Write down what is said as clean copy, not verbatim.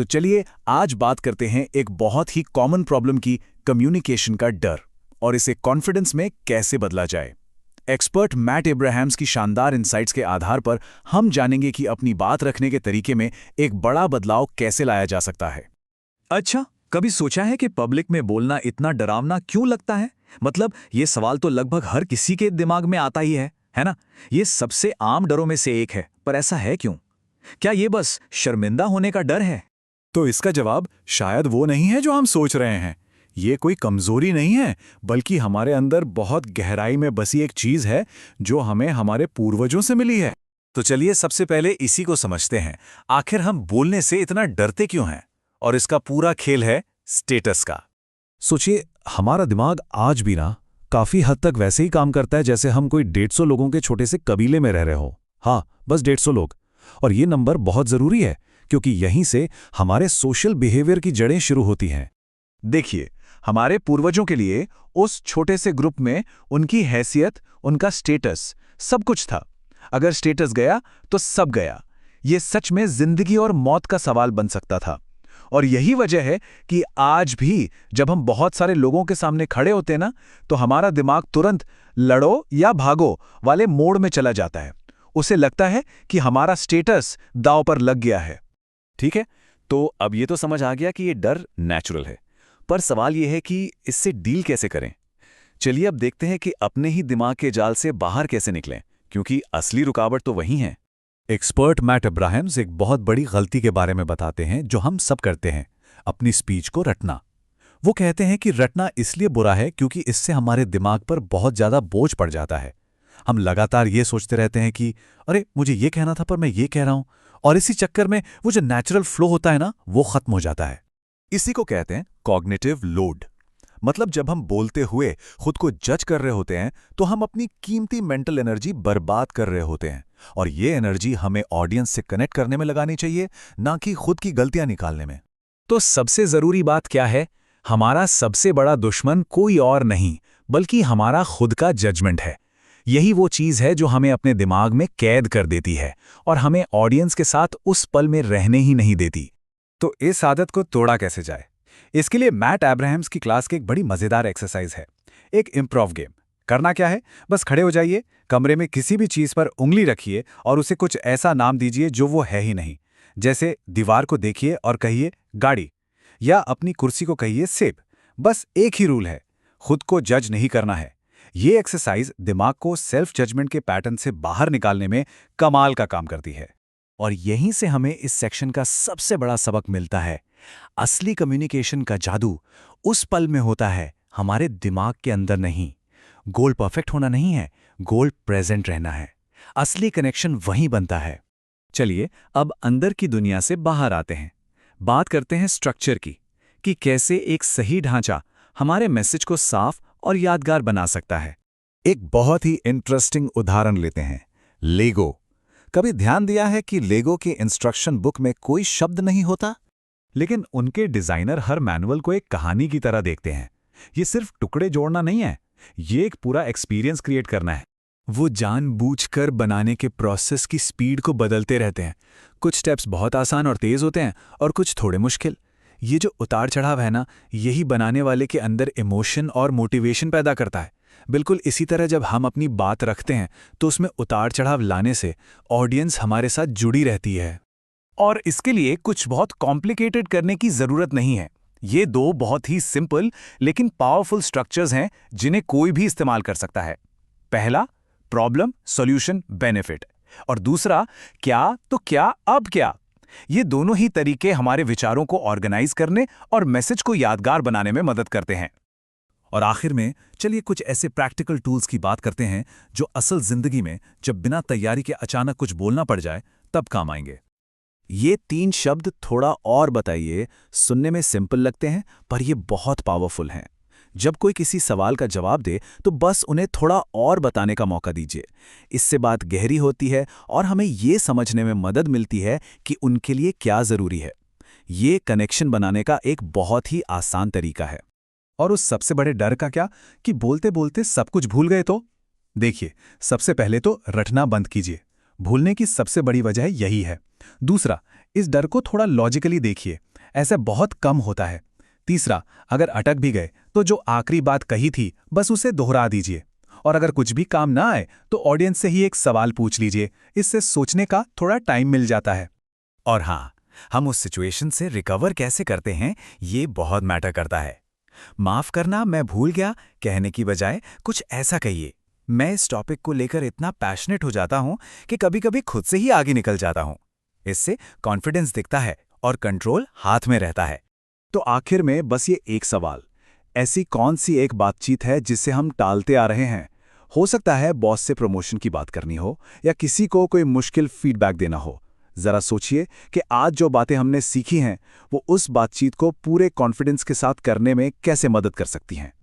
तो चलिए आज बात करते हैं एक बहुत ही कॉमन प्रॉब्लम की, कम्युनिकेशन का डर, और इसे कॉन्फिडेंस में कैसे बदला जाए। एक्सपर्ट मैट एब्राहम्स की शानदार इनसाइट्स के आधार पर हम जानेंगे कि अपनी बात रखने के तरीके में एक बड़ा बदलाव कैसे लाया जा सकता है। अच्छा, कभी सोचा है कि पब्लिक में बोलना इतना डरावना क्यों लगता है? मतलब ये सवाल तो लगभग हर किसी के दिमाग में आता ही है ना? ये सबसे आम डरों में से एक है, पर ऐसा है क्यों? क्या ये बस शर्मिंदा होने का डर है? तो इसका जवाब शायद वो नहीं है जो हम सोच रहे हैं। ये कोई कमजोरी नहीं है, बल्कि हमारे अंदर बहुत गहराई में बसी एक चीज है जो हमें हमारे पूर्वजों से मिली है। तो चलिए सबसे पहले इसी को समझते हैं। आखिर हम बोलने से इतना डरते क्यों हैं? और इसका पूरा खेल है स्टेटस का। सोचिए, हमारा दिमाग आज भी ना काफी हद तक वैसे ही काम करता है जैसे हम कोई 150 लोगों के छोटे से कबीले में रह रहे हो। हाँ, बस 150 लोग। और ये नंबर बहुत जरूरी है क्योंकि यहीं से हमारे सोशल बिहेवियर की जड़ें शुरू होती हैं। देखिए, हमारे पूर्वजों के लिए उस छोटे से ग्रुप में उनकी हैसियत, उनका स्टेटस, सब कुछ था। अगर स्टेटस गया तो सब गया। ये सच में जिंदगी और मौत का सवाल बन सकता था। और यही वजह है कि आज भी जब हम बहुत सारे लोगों के सामने खड़े होते हैं ना, तो हमारा दिमाग तुरंत लड़ो या भागो वाले मोड में चला जाता है। उसे लगता है कि हमारा स्टेटस दांव पर लग गया है। ठीक है, तो अब ये तो समझ आ गया कि ये डर नेचुरल है, पर सवाल ये है कि इससे डील कैसे करें। चलिए अब देखते हैं कि अपने ही दिमाग के जाल से बाहर कैसे निकलें, क्योंकि असली रुकावट तो वही है। एक्सपर्ट मैट एब्राहम्स एक बहुत बड़ी गलती के बारे में बताते हैं जो हम सब करते हैं, अपनी स्पीच को रटना। वो कहते हैं कि रटना इसलिए बुरा है क्योंकि इससे हमारे दिमाग पर बहुत ज्यादा बोझ पड़ जाता है। हम लगातार ये सोचते रहते हैं कि अरे मुझे ये कहना था पर मैं ये कह रहा हूं, और इसी चक्कर में वो जो नेचुरल फ्लो होता है ना, वो खत्म हो जाता है। इसी को कहते हैं कॉग्निटिव लोड। मतलब जब हम बोलते हुए खुद को जज कर रहे होते हैं तो हम अपनी कीमती मेंटल एनर्जी बर्बाद कर रहे होते हैं, और ये एनर्जी हमें ऑडियंस से कनेक्ट करने में लगानी चाहिए, ना कि खुद की गलतियां निकालने में। तो सबसे जरूरी बात क्या है? हमारा सबसे बड़ा दुश्मन कोई और नहीं बल्कि हमारा खुद का जजमेंट है। यही वो चीज है जो हमें अपने दिमाग में कैद कर देती है और हमें ऑडियंस के साथ उस पल में रहने ही नहीं देती। तो इस आदत को तोड़ा कैसे जाए? इसके लिए मैट एब्राहम्स की क्लास की एक बड़ी मजेदार एक्सरसाइज है, एक इम्प्रोव गेम। करना क्या है, बस खड़े हो जाइए, कमरे में किसी भी चीज पर उंगली रखिए और उसे कुछ ऐसा नाम दीजिए जो वो है ही नहीं। जैसे दीवार को देखिए और कहिए गाड़ी, या अपनी कुर्सी को कहिए सेब। बस एक ही रूल है, खुद को जज नहीं करना है। ये एक्सरसाइज दिमाग को सेल्फ जजमेंट के पैटर्न से बाहर निकालने में कमाल का काम करती है। और यहीं से हमें इस सेक्शन का सबसे बड़ा सबक मिलता है। असली कम्युनिकेशन का जादू उस पल में होता है, हमारे दिमाग के अंदर नहीं। गोल परफेक्ट होना नहीं है, गोल प्रेजेंट रहना है। असली कनेक्शन वहीं बनता है। चलिए अब अंदर की दुनिया से बाहर आते हैं। बात करते हैं स्ट्रक्चर की, कि कैसे एक सही ढांचा हमारे मैसेज को साफ और यादगार बना सकता है। एक बहुत ही इंटरेस्टिंग उदाहरण लेते हैं, लेगो। कभी ध्यान दिया है कि लेगो की इंस्ट्रक्शन बुक में कोई शब्द नहीं होता, लेकिन उनके डिजाइनर हर मैनुअल को एक कहानी की तरह देखते हैं। ये सिर्फ टुकड़े जोड़ना नहीं है, ये एक पूरा एक्सपीरियंस क्रिएट करना है। वो जानबूझकर बनाने के प्रोसेस की स्पीड को बदलते रहते हैं। कुछ स्टेप्स बहुत आसान और तेज होते हैं और कुछ थोड़े मुश्किल। ये जो उतार चढ़ाव है ना, यही बनाने वाले के अंदर इमोशन और मोटिवेशन पैदा करता है। बिल्कुल इसी तरह जब हम अपनी बात रखते हैं तो उसमें उतार चढ़ाव लाने से ऑडियंस हमारे साथ जुड़ी रहती है। और इसके लिए कुछ बहुत कॉम्प्लिकेटेड करने की जरूरत नहीं है। ये दो बहुत ही सिंपल लेकिन पावरफुल स्ट्रक्चर्स हैं जिन्हें कोई भी इस्तेमाल कर सकता है। पहला, प्रॉब्लम सॉल्यूशन बेनिफिट, और दूसरा, क्या तो क्या अब क्या। ये दोनों ही तरीके हमारे विचारों को ऑर्गेनाइज करने और मैसेज को यादगार बनाने में मदद करते हैं। और आखिर में चलिए कुछ ऐसे प्रैक्टिकल टूल्स की बात करते हैं जो असल जिंदगी में जब बिना तैयारी के अचानक कुछ बोलना पड़ जाए तब काम आएंगे। ये 3 शब्द थोड़ा और बताइए। सुनने में सिंपल लगते हैं पर ये बहुत पावरफुल हैं। जब कोई किसी सवाल का जवाब दे तो बस उन्हें थोड़ा और बताने का मौका दीजिए। इससे बात गहरी होती है और हमें ये समझने में मदद मिलती है कि उनके लिए क्या जरूरी है। ये कनेक्शन बनाने का एक बहुत ही आसान तरीका है। और उस सबसे बड़े डर का क्या, कि बोलते बोलते सब कुछ भूल गए तो? देखिए, सबसे पहले तो रटना बंद कीजिए। भूलने की सबसे बड़ी वजह यही है। दूसरा, इस डर को थोड़ा लॉजिकली देखिए। ऐसे बहुत कम होता है। तीसरा, अगर अटक भी गए तो जो आखिरी बात कही थी बस उसे दोहरा दीजिए। और अगर कुछ भी काम ना आए तो ऑडियंस से ही एक सवाल पूछ लीजिए, इससे सोचने का थोड़ा टाइम मिल जाता है। और हाँ, हम उस सिचुएशन से रिकवर कैसे करते हैं ये बहुत मैटर करता है। माफ करना, मैं भूल गया कहने की बजाय कुछ ऐसा कहिए, मैं इस टॉपिक को लेकर इतना पैशनेट हो जाता हूं कि कभी-कभी खुद से ही आगे निकल जाता हूं। इससे कॉन्फिडेंस दिखता है और कंट्रोल हाथ में रहता है। तो आखिर में बस ये एक सवाल, ऐसी कौन सी एक बातचीत है जिसे हम टालते आ रहे हैं? हो सकता है बॉस से प्रमोशन की बात करनी हो या किसी को कोई मुश्किल फीडबैक देना हो। जरा सोचिए कि आज जो बातें हमने सीखी हैं वो उस बातचीत को पूरे कॉन्फिडेंस के साथ करने में कैसे मदद कर सकती हैं।